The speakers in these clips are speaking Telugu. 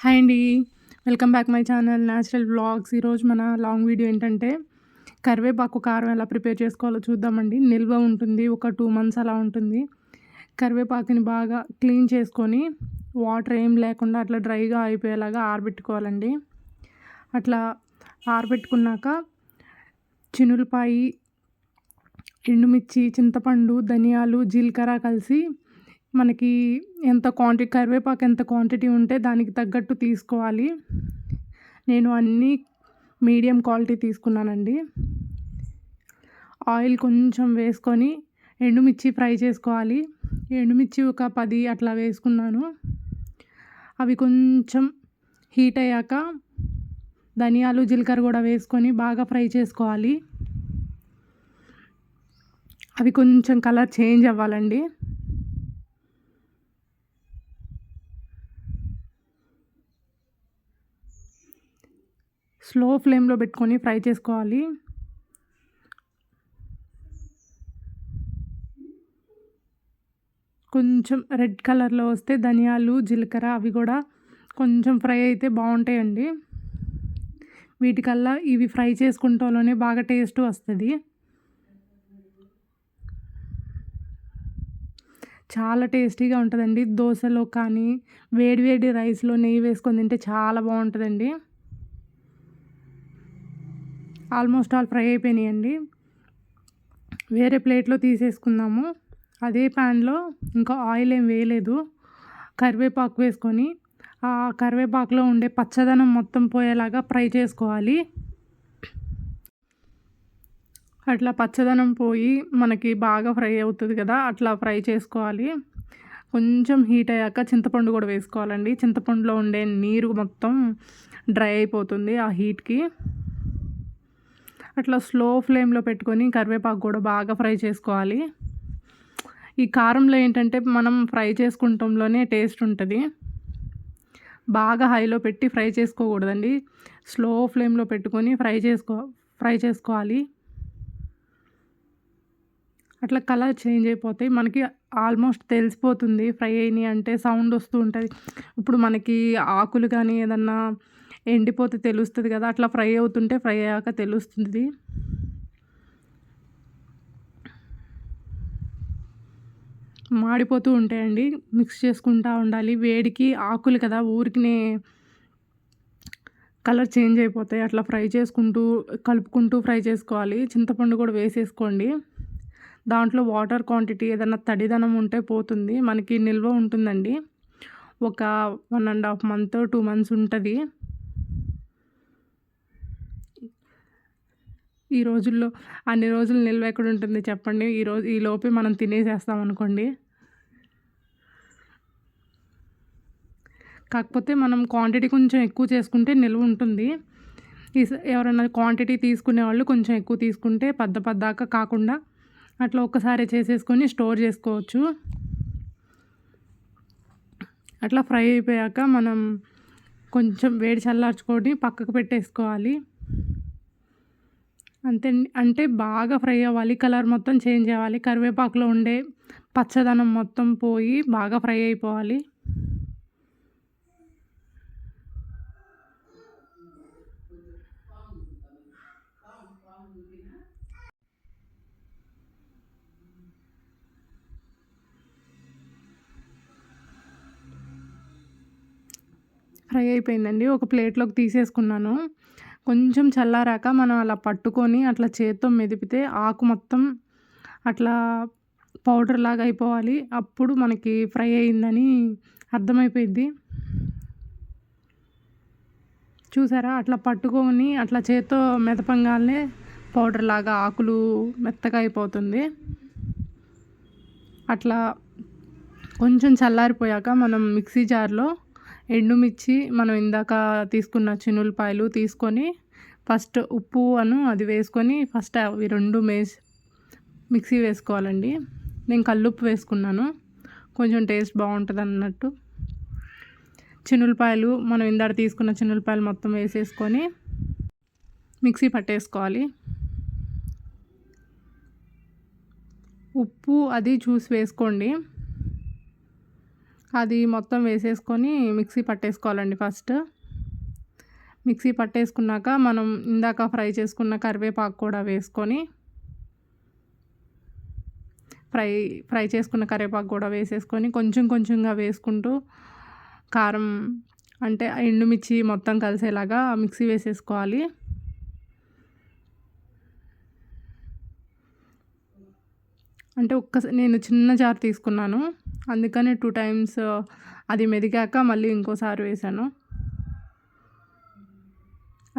హాయ్ అండి. Welcome back my channel natural vlogs. ఈరోజు మన లాంగ్ వీడియో ఏంటంటే కరివేపాకు కారం ఎలా ప్రిపేర్ చేసుకోవాలో చూద్దామండి. నిల్వ ఉంటుంది, ఒక 2 మంత్స్ అలా ఉంటుంది. కరివేపాకుని బాగా క్లీన్ చేసుకొని వాటర్ ఏం లేకుండా అట్లా డ్రైగా అయిపోయేలాగా ఆరబెట్టుకోవాలండి. అట్లా ఆరబెట్టుకున్నాక చిన్నులపాయి, ఎండుమిర్చి, చింతపండు, ధనియాలు, జీలకర్ర కలిసి మనకి కరివేపాకు ఎంత క్వాంటిటీ ఉంటే దానికి తగ్గట్టు తీసుకోవాలి. నేను అన్నీ మీడియం క్వాలిటీ తీసుకున్నానండి. ఆయిల్ కొంచెం వేసుకొని ఎండుమిర్చి ఫ్రై చేసుకోవాలి. ఎండుమిర్చి ఒక 10 అట్లా వేసుకున్నాను. అవి కొంచెం హీట్ అయ్యాక ధనియాలు, జీలకర్ర కూడా వేసుకొని బాగా ఫ్రై చేసుకోవాలి. అవి కొంచెం కలర్ చేంజ్ అవ్వాలండి. స్లో ఫ్లేమ్లో పెట్టుకొని ఫ్రై చేసుకోవాలి. కొంచెం రెడ్ కలర్లో వస్తే ధనియాలు, జీలకర్ర అవి కూడా కొంచెం ఫ్రై అయితే బాగుంటాయండి. వీటికల్లా ఇవి ఫ్రై చేసుకుంటూనే బాగా టేస్ట్ వస్తుంది. చాలా టేస్టీగా ఉంటుందండి. దోశలో కానీ వేడి రైస్లో నెయ్యి వేసుకొని తింటే చాలా బాగుంటుందండి. ఆల్మోస్ట్ ఆల్ ఫ్రై అయిపోయినాయండి. వేరే ప్లేట్లో తీసేసుకుందాము. అదే ప్యాన్లో ఇంకా ఆయిల్ ఏం వేయలేదు, కరివేపాకు వేసుకొని ఆ కరివేపాకులో ఉండే పచ్చదనం మొత్తం పోయేలాగా ఫ్రై చేసుకోవాలి. అట్లా పచ్చదనం పోయి మనకి బాగా ఫ్రై అవుతుంది కదా, అట్లా ఫ్రై చేసుకోవాలి. కొంచెం హీట్ అయ్యాక చింతపండు కూడా వేసుకోవాలండి. చింతపండులో ఉండే నీరు మొత్తం డ్రై అయిపోతుంది ఆ హీట్కి. అట్లా స్లో ఫ్లేమ్లో పెట్టుకొని కరివేపాకు కూడా బాగా ఫ్రై చేసుకోవాలి. ఈ కారంలో ఏంటంటే మనం ఫ్రై చేసుకుంటంలోనే టేస్ట్ ఉంటుంది. బాగా హైలో పెట్టి ఫ్రై చేసుకోకూడదండి. స్లో ఫ్లేమ్లో పెట్టుకొని ఫ్రై చేసుకోవాలి. అట్లా కలర్ చేంజ్ అయిపోతాయి. మనకి ఆల్మోస్ట్ తెలిసిపోతుంది ఫ్రై అయినాయి అంటే, సౌండ్ వస్తూ ఉంటుంది. ఇప్పుడు మనకి ఆకులు కానీ ఏదన్నా ఎండిపోతే తెలుస్తుంది కదా, అట్లా ఫ్రై అవుతుంటే ఫ్రై అయ్యాక తెలుస్తుంది. మాడిపోతూ ఉంటాయండి, మిక్స్ చేసుకుంటూ ఉండాలి. వేడికి ఆకులు కదా ఊరికినే కలర్ చేంజ్ అయిపోతాయి. అట్లా ఫ్రై చేసుకుంటూ కలుపుకుంటూ ఫ్రై చేసుకోవాలి. చింతపండు కూడా వేసేసుకోండి. దాంట్లో వాటర్ క్వాంటిటీ ఏదైనా తడిదనం ఉంటే పోతుంది. మనకి నిల్వ ఉంటుందండి. ఒక 1.5 మంత్ 2 మంత్స్ ఉంటుంది. ఈ రోజుల్లో అన్ని రోజులు నిల్వ ఎక్కడ ఉంటుంది చెప్పండి. ఈ లోపే మనం తినేసేస్తాం అనుకోండి. కాకపోతే మనం క్వాంటిటీ కొంచెం ఎక్కువ చేసుకుంటే నిల్వ ఉంటుంది. ఎవరైనా క్వాంటిటీ తీసుకునే వాళ్ళు కొంచెం ఎక్కువ తీసుకుంటే పద్దాక కాకుండా అట్లా ఒక్కసారి చేసేసుకొని స్టోర్ చేసుకోవచ్చు. అట్లా ఫ్రై అయిపోయాక మనం కొంచెం వేడి చల్లార్చుకొని పక్కకు పెట్టేసుకోవాలి. అంతే. అంటే బాగా ఫ్రై అవ్వాలి, కలర్ మొత్తం చేంజ్ అవ్వాలి. కరివేపాకులో ఉండే పచ్చదనం మొత్తం పోయి బాగా ఫ్రై అయిపోవాలి. ఫ్రై అయిపోయిందండి. ఒక ప్లేట్లోకి తీసేసుకున్నాను. కొంచెం చల్లారాక మనం అలా పట్టుకొని అట్లా చేత్తో మెదిపితే ఆకు మొత్తం అట్లా పౌడర్ లాగా అయిపోవాలి. అప్పుడు మనకి ఫ్రై అయిందని అర్థమైపోయిద్ది. చూసారా, అట్లా పట్టుకొని అట్లా చేత్తో మెదపంగానే పౌడర్ లాగా ఆకులు మెత్తగా అయిపోతుంది. అట్లా కొంచెం చల్లారిపోయాక మనం మిక్సీ జార్లో ఎండుమిర్చి, మనం ఇందాక తీసుకున్న చిన్నులపాయలు తీసుకొని ఫస్ట్ ఉప్పు అది వేసుకొని ఫస్ట్ అవి 2 మిక్సీ వేసుకోవాలండి. నేను కల్లుప్పు వేసుకున్నాను, కొంచెం టేస్ట్ బాగుంటుంది అన్నట్టు. చిన్నులపాయలు, మనం ఇందాక తీసుకున్న చిన్నులపాయలు మొత్తం వేసేసుకొని మిక్సీ పట్టేసుకోవాలి. ఉప్పు అది చూసి వేసుకోండి. అది మొత్తం వేసేసుకొని మిక్సీ పట్టేసుకోవాలండి ఫస్ట్. మిక్సీ పట్టేసుకున్నాక మనం ఇందాక ఫ్రై చేసుకున్న కరివేపాకు కూడా వేసుకొని ఫ్రై చేసుకున్న కరివేపాకు కూడా వేసేసుకొని కొంచెం కొంచెంగా వేసుకుంటూ కారం అంటే ఎండుమిర్చి మొత్తం కలిసేలాగా మిక్సీ వేసేసుకోవాలి. అంటే నేను చిన్న జార్ తీసుకున్నాను, అందుకని 2 టైమ్స్ అది మెదిగాక మళ్ళీ ఇంకోసారి వేసాను.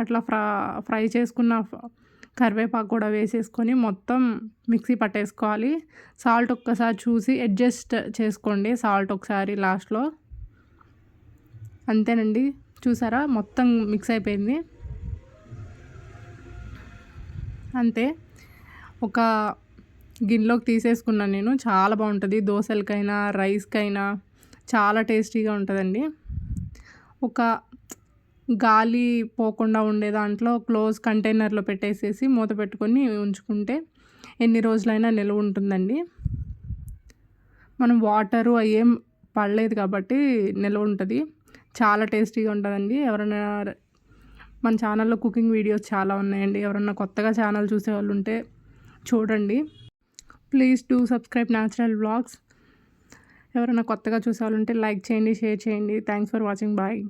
అట్లా ఫ్రై చేసుకున్న కరివేపాకు కూడా వేసేసుకొని మొత్తం మిక్సీ పట్టేసుకోవాలి. సాల్ట్ ఒక్కసారి చూసి అడ్జస్ట్ చేసుకోండి, సాల్ట్ ఒకసారి లాస్ట్లో. అంతేనండి, చూసారా మొత్తం మిక్స్ అయిపోయింది. అంతే, ఒక గిన్నెలోకి తీసేసుకున్నాను నేను. చాలా బాగుంటుంది, దోశలకైనా రైస్కైనా చాలా టేస్టీగా ఉంటుందండి. ఒక గాలి పోకుండా ఉండే దాంట్లో క్లోజ్ కంటైనర్లో పెట్టేసేసి మూత పెట్టుకొని ఉంచుకుంటే ఎన్ని రోజులైనా నిల్వ ఉంటుందండి. మనం వాటరు అయ్యేం పడలేదు కాబట్టి నిల్వ ఉంటుంది. చాలా టేస్టీగా ఉంటుందండి. ఎవరైనా మన ఛానల్లో కుకింగ్ వీడియోస్ చాలా ఉన్నాయండి, ఎవరన్నా కొత్తగా ఛానల్ చూసేవాళ్ళు ఉంటే చూడండి. Please do subscribe natural vlogs. ఎవరైనా కొత్తగా చూసేవాళ్ళు ఉంటే లైక్ చేయండి, షేర్ చేయండి. Thanks for watching. బాయ్.